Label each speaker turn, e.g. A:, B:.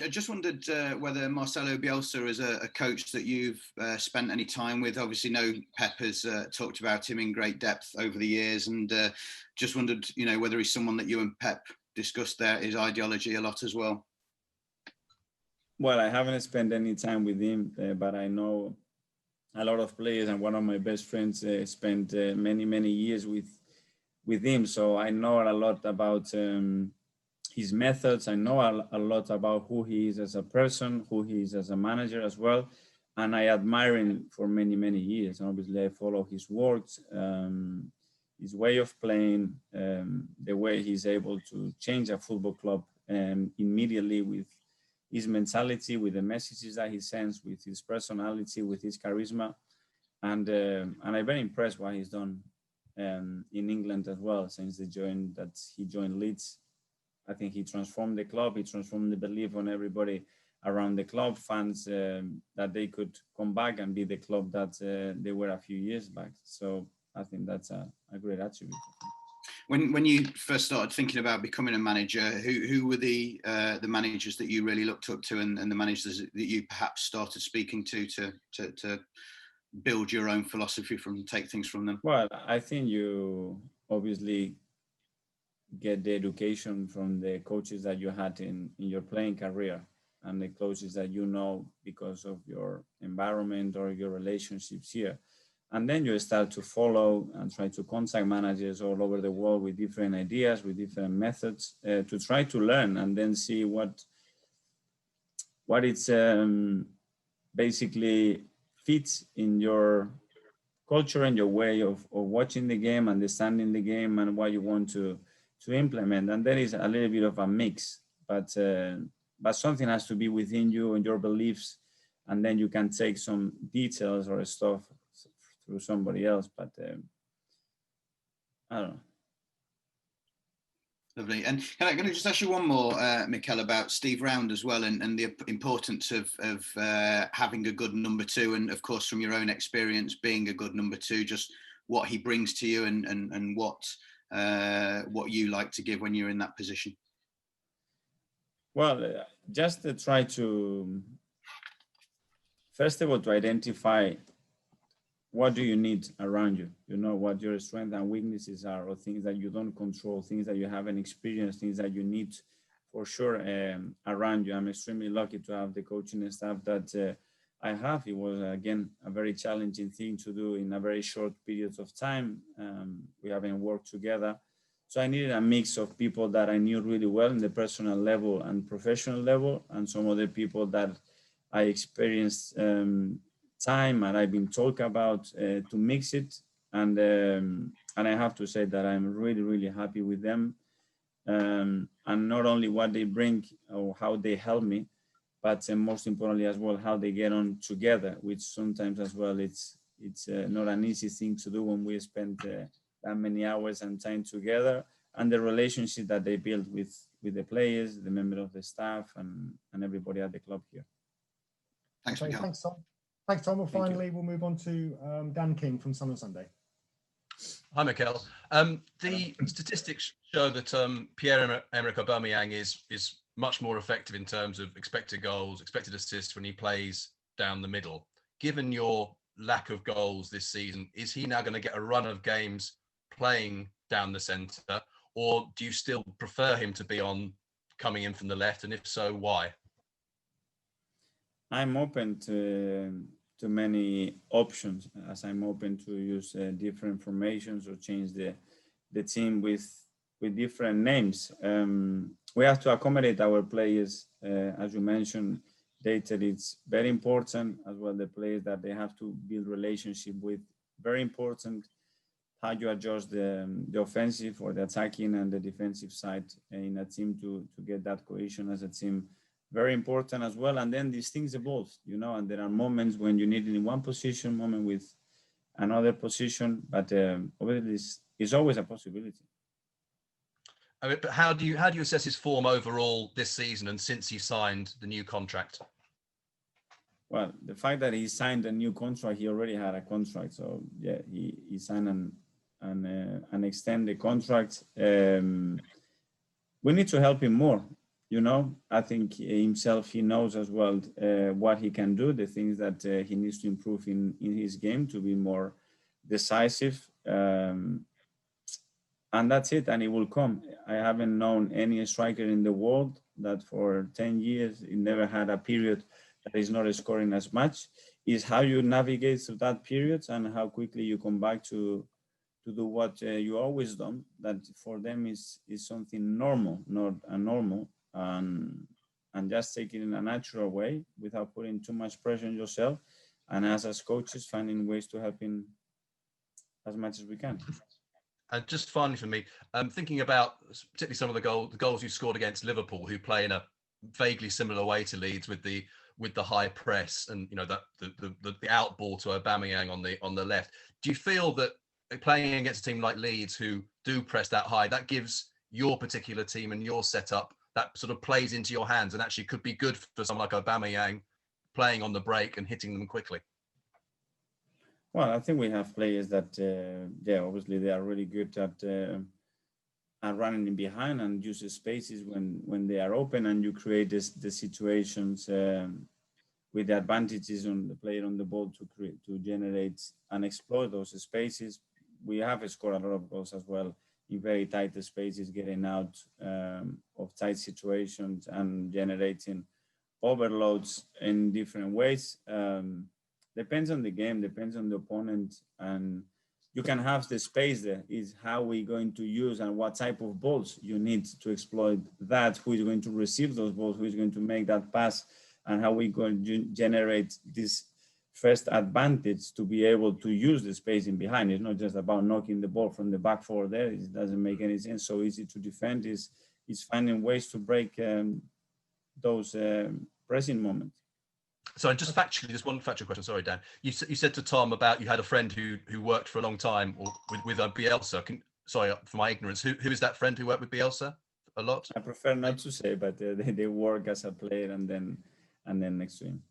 A: I just wondered whether Marcelo Bielsa is a coach that you've spent any time with. Obviously, know Pep has talked about him in great depth over the years, and just wondered, whether he's someone that you and Pep discussed his ideology a lot as well.
B: Well, I haven't spent any time with him, but I know a lot of players, and one of my best friends spent many years with him. So I know a lot about his methods. I know a lot about who he is as a person, who he is as a manager as well. And I admire him for many years. And obviously I follow his works, his way of playing, the way he's able to change a football club immediately with his mentality, with the messages that he sends, with his personality, with his charisma. And I'm very impressed what he's done in England as well since he joined Leeds. I think he transformed the club. He transformed the belief on everybody around the club, fans, that they could come back and be the club that they were a few years back. So I think that's a great attribute.
A: When you first started thinking about becoming a manager, who were the managers that you really looked up to, and the managers that you perhaps started speaking to build your own philosophy take things from them?
B: Well, I think you obviously get the education from the coaches that you had in your playing career, and the coaches that you know because of your environment or your relationships here. And then you start to follow and try to contact managers all over the world with different ideas, with different methods, to try to learn and then see what it's basically fits in your culture and your way of watching the game, understanding the game, and what you want to implement. And there is a little bit of a mix, but something has to be within you and your beliefs, and then you can take some details or stuff through somebody else. But I don't know.
A: Lovely. And can I just ask you one more, Mikel, about Steve Round as well, and the importance of having a good number two, and of course from your own experience being a good number two, just what he brings to you and what you like to give when you're in that position.
B: Well, just to try to, first of all, to identify what do you need around you, what your strengths and weaknesses are, or things that you don't control, things that you haven't experienced, things that you need for sure around you. I'm extremely lucky to have the coaching staff that I have. It was, again, a very challenging thing to do in a very short period of time. We haven't worked together. So I needed a mix of people that I knew really well in the personal level and professional level, and some other people that I experienced time and I've been talking about to mix it. And I have to say that I'm really happy with them. And not only what they bring or how they help me, but most importantly as well, how they get on together, which sometimes as well, it's not an easy thing to do when we spend that many hours and time together, and the relationship that they build with the players, the members of the staff, and everybody at the club here.
A: Thanks,
C: okay, thanks, Tom. Thanks, Tom. Well, finally, we'll move on to Dan King from Sun on Sunday.
D: Hi, Mikel. The statistics show that Pierre-Emerick Aubameyang is much more effective in terms of expected goals, expected assists when he plays down the middle. Given your lack of goals this season, is he now going to get a run of games playing down the centre, or do you still prefer him to be coming in from the left, and if so, why?
B: I'm open to many options, as I'm open to use different formations or change the team with different names. We have to accommodate our players, as you mentioned, Data. It's very important as well. The players that they have to build relationship with, very important. How you adjust the offensive or the attacking and the defensive side in a team to get that cohesion as a team. Very important as well. And then these things evolve, and there are moments when you need it in one position, moment with another position, but obviously it's always a possibility.
D: I mean, but how do you assess his form overall this season and since he signed the new contract?
B: Well, the fact that he signed a new contract, he already had a contract, so yeah, he signed an extended contract. We need to help him more. you know, I think himself, he knows as well what he can do, the things that he needs to improve in his game to be more decisive. And that's it, and it will come. I haven't known any striker in the world that for 10 years, he never had a period that is not scoring as much. Is how you navigate through that period and how quickly you come back to do what you always done. That for them is something normal, not abnormal, and just take it in a natural way without putting too much pressure on yourself. And as coaches, finding ways to help him as much as we can.
D: And just finally for me, thinking about particularly some of the goals you scored against Liverpool, who play in a vaguely similar way to Leeds with the high press and, you know, the out ball to Aubameyang on the left. Do you feel that playing against a team like Leeds who do press that high, that gives your particular team and your setup, that sort of plays into your hands and actually could be good for someone like Aubameyang playing on the break and hitting them quickly?
B: Well, I think we have players that, obviously they are really good at running in behind and use the spaces when they are open, and you create the situations with the advantages on the player on the ball to generate and exploit those spaces. We have scored a lot of goals as well in very tight spaces, getting out of tight situations and generating overloads in different ways. Depends on the game, depends on the opponent, and you can have the space there. Is how we're going to use and what type of balls you need to exploit that, who is going to receive those balls, who is going to make that pass, and how we're going to generate this first advantage to be able to use the space in behind. It's not just about knocking the ball from the back four there. It doesn't make any sense. So easy to defend is finding ways to break those pressing moments.
D: So just factually, just one factual question. Sorry, Dan. You said to Tom about you had a friend who worked for a long time with Bielsa. Sorry for my ignorance. Who is that friend who worked with Bielsa a lot?
B: I prefer not to say, but they work as a player and then next to him.